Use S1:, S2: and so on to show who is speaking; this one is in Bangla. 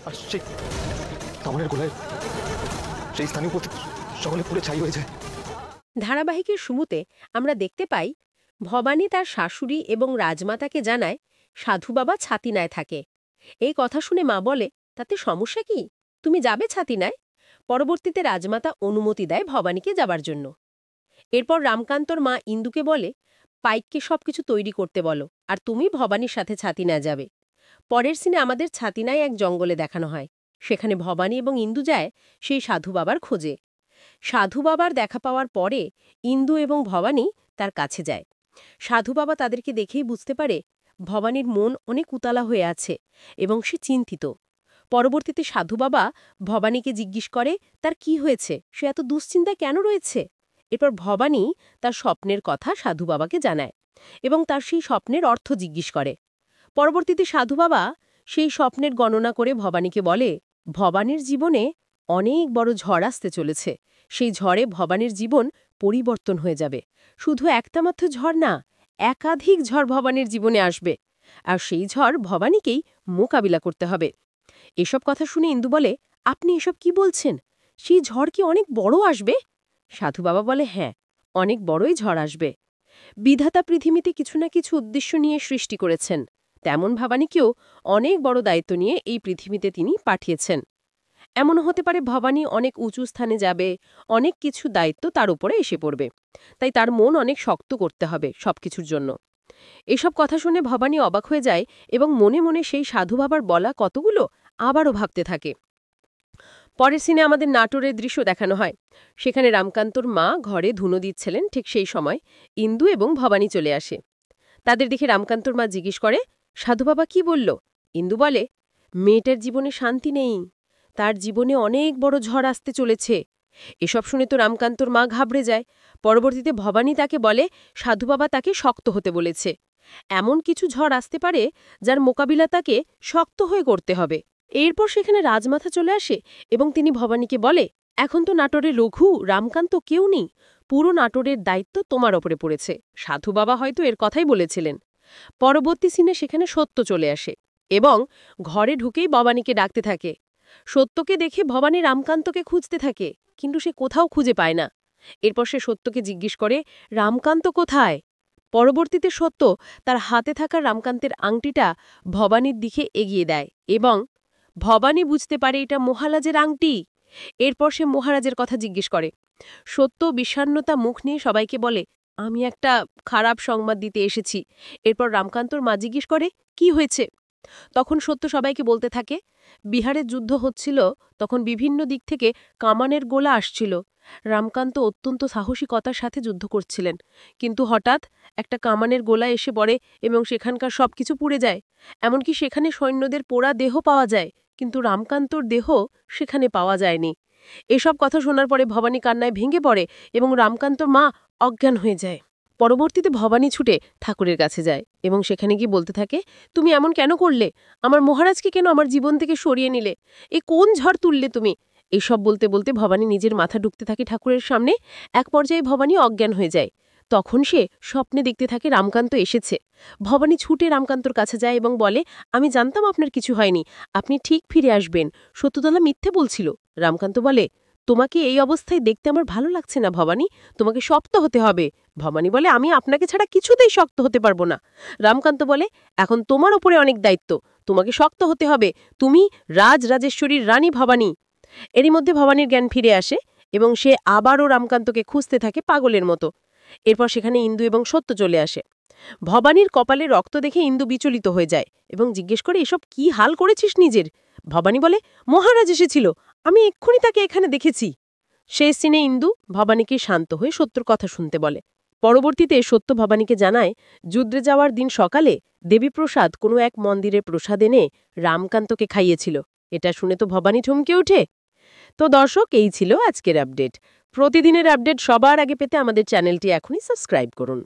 S1: আর সেই কামানের গোলায় সেই স্থানীয় সকলে পুড়ে ছাই হয়ে যায়।
S2: ধারাবাহিকের শুরুতে আমরা দেখতে পাই ভবানী তার শাশুড়ি এবং রাজমাতাকে জানায় সাধু বাবা ছাতিনায় থাকে। এই কথা শুনে মা বলে, তাতে সমস্যা কি, তুমি যাবে ছাতিনায়? পরবর্তীতে রাজমাতা অনুমতি দেয় ভবানীকে যাবার জন্য। এরপর রামকান্তর মা ইন্দুকে বলে, পাইককে সবকিছু তৈরি করতে বলো, আর তুমি ভবানীর সাথে ছাতিনায় যাবে। পরের সিনে আমাদের ছাতিনায় এক জঙ্গলে দেখানো হয়। সেখানে ভবানী এবং ইন্দু যায় সেই সাধু বাবার খোঁজে। সাধু বাবার দেখা পাওয়ার পরে ইন্দু এবং ভবানী তার কাছে যায়। সাধু বাবা তাদেরকে দেখেই বুঝতে পারে ভবানীর মন অনেক উতালা হয়ে আছে এবং সে চিন্তিত। পরবর্তীতে সাধু বাবা ভবানীকে জিজ্ঞেস করে তার কি হয়েছে, সে এত দুশ্চিন্তায় কেন রয়েছে। এরপর ভবানী তার স্বপ্নের কথা সাধু বাবাকে জানায় এবং তার সেই স্বপ্নের অর্থ জিজ্ঞেস করে। পরবর্তীতে সাধু বাবা সেই স্বপ্নের গণনা করে ভবানীকে বলে, ভবানীর জীবনে অনেক বড় ঝড় আসতে চলেছে। সেই ঝড়ে ভবানীর জীবন পরিবর্তন হয়ে যাবে। শুধু একটা মাত্র ঝড় না, একাধিক ঝড় ভবানীর জীবনে আসবে, আর সেই ঝড় ভবানীকেই মোকাবিলা করতে হবে। এসব কথা শুনে ইন্দু বলে, আপনি এসব কি বলছেন? সেই ঝড় কি অনেক বড় আসবে? সাধু বাবা বলে, হ্যাঁ, অনেক বড়ই ঝড় আসবে। বিধাতা পৃথিবীতে কিছু না কিছু উদ্দেশ্য নিয়ে সৃষ্টি করেছেন, তেমন ভবানীকেও অনেক বড় দায়িত্ব নিয়ে এই পৃথিবীতে তিনি পাঠিয়েছেন। এমনও হতে পারে ভবানী অনেক উঁচু স্থানে যাবে, অনেক কিছু দায়িত্ব তার উপরে এসে পড়বে, তাই তার মন অনেক শক্ত করতে হবে সবকিছুর জন্য। এসব কথা শুনে ভবানী অবাক হয়ে যায় এবং মনে মনে সেই সাধু বাবার বলা কতগুলো আবারও ভাবতে থাকে। পরের সিনে আমাদের নাটোরের দৃশ্য দেখানো হয়। সেখানে রামকান্তর মা ঘরে ধুনো দিচ্ছিলেন, ঠিক সেই সময় ইন্দু এবং ভবানী চলে আসে। তাদের দেখে রামকান্তর মা জিজ্ঞেস করে, সাধু বাবা কি বলল? ইন্দু বলে, মেয়েটার জীবনে শান্তি নেই, তার জীবনে অনেক বড় ঝড় আসতে চলেছে। এসব শুনে তো রামকান্তর মা ঘাবড়ে যায়। পরবর্তীতে ভবানী তাকে বলে, সাধু বাবা তাকে শক্ত হতে বলেছে। এমন কিছু ঝড় আসতে পারে যার মোকাবিলা তাকে শক্ত হয়ে করতে হবে। এরপর সেখানে রাজমাতা চলে আসে এবং তিনি ভবানীকে বলে, এখন তো নাটোরে রঘু, রামকান্ত কেউ নেই, পুরো নাটোরের দায়িত্ব তোমার ওপরে পড়েছে। সাধু বাবা হয়তো এর কথাই বলেছিলেন। পরবর্তী সিনে সেখানে সত্য চলে আসে এবং ঘরে ঢুকেই ভবানীকে ডাকতে থাকে। সত্যকে দেখে ভবানী রামকান্তকে খুঁজতে থাকে, কিন্তু সে কোথাও খুঁজে পায় না। এরপর সে সত্যকে জিজ্ঞেস করে, রামকান্ত কোথায়? পরবর্তীতে সত্য তার হাতে থাকা রামকান্তের আংটিটা ভবানীর দিকে এগিয়ে দেয় এবং ভবানী বুঝতে পারে এটা মহারাজের আংটি। এরপর সে মহারাজের কথা জিজ্ঞেস করে। সত্য বিষণ্ণতা মুখ নিয়ে সবাইকে বলে, আমি একটা খারাপ সংবাদ দিতে এসেছি। এরপর রামকান্তর মা জিজ্ঞেস করে, কি হয়েছে? তখন সত্য সবাইকে বলতে থাকে, বিহারের যুদ্ধ হচ্ছিল, তখন বিভিন্ন দিক থেকে কামানের গোলা আসছিল। রামকান্ত অত্যন্ত সাহসিকতার সাথে যুদ্ধ করছিলেন, কিন্তু হঠাৎ একটা কামানের গোলা এসে পড়ে এবং সেখানকার সবকিছু পুড়ে যায়। এমনকি সেখানে সৈন্যদের পোড়া দেহ পাওয়া যায়, কিন্তু রামকান্তর দেহ সেখানে পাওয়া যায়নি। এসব কথা শোনার পরে ভবানী কান্নায় ভেঙে পড়ে এবং রামকান্তর মা অজ্ঞান হয়ে যায়। পরবর্তীতে ভবানী ছুটে ঠাকুরের কাছে যায় এবং সেখানে গিয়ে বলতে থাকে, তুমি এমন কেন করলে? আমার মহারাজকে কেন আমার জীবন থেকে সরিয়ে নিলে? এ কোন ঝড় তুললে তুমি? এইসব বলতে বলতে ভবানী নিজের মাথা ঢুকতে থাকে ঠাকুরের সামনে। এক পর্যায়ে ভবানী অজ্ঞান হয়ে যায়। তখন সে স্বপ্নে দেখতে থাকে রামকান্ত এসেছে। ভবানী ছুটে রামকান্তর কাছে যায় এবং বলে, আমি জানতাম আপনার কিছু হয়নি, আপনি ঠিক ফিরে আসবেন, সত্যতলা মিথ্যে বলছিল। রামকান্ত বলে, তোমাকে এই অবস্থায় দেখতে আমার ভালো লাগছে না ভবানী, তোমাকে শক্ত হতে হবে। ভবানী বলে, আমি আপনাকে ছাড়া কিছুতেই শক্ত হতে পারবো না। রামকান্ত বলে, এখন তোমার উপরে অনেক দায়িত্ব, তোমাকে শক্ত হতে হবে, তুমি রাজরাজেশ্বরীর রানী ভবানী। এরই মধ্যে ভবানীর জ্ঞান ফিরে আসে এবং সে আবারও রামকান্তকে খুঁজতে থাকে পাগলের মতো। এরপর সেখানে ইন্দু এবং সত্য চলে আসে। ভবানীর কপালে রক্ত দেখে ইন্দু বিচলিত হয়ে যায় এবং জিজ্ঞেস করে, এসব কি হাল করেছিস নিজের? ভবানী বলে, মহারাজ এসেছিল, আমি এক্ষুনি তাকে এখানে দেখেছি। শেষ সিনে ইন্দু ভবানীকে শান্ত হয়ে সত্যর কথা শুনতে বলে। পরবর্তীতে সত্য ভবানীকে জানায়, যুদ্ধে যাওয়ার দিন সকালে দেবীপ্রসাদ কোনো এক মন্দিরের প্রসাদ এনে রামকান্তকে খাইয়েছিল। এটা শুনে তো ভবানী চমকে ওঠে। তো দর্শক, এই ছিল আজকের আপডেট। প্রতিদিনের আপডেট সবার আগে পেতে আমাদের চ্যানেলটি এখনই সাবস্ক্রাইব করুন।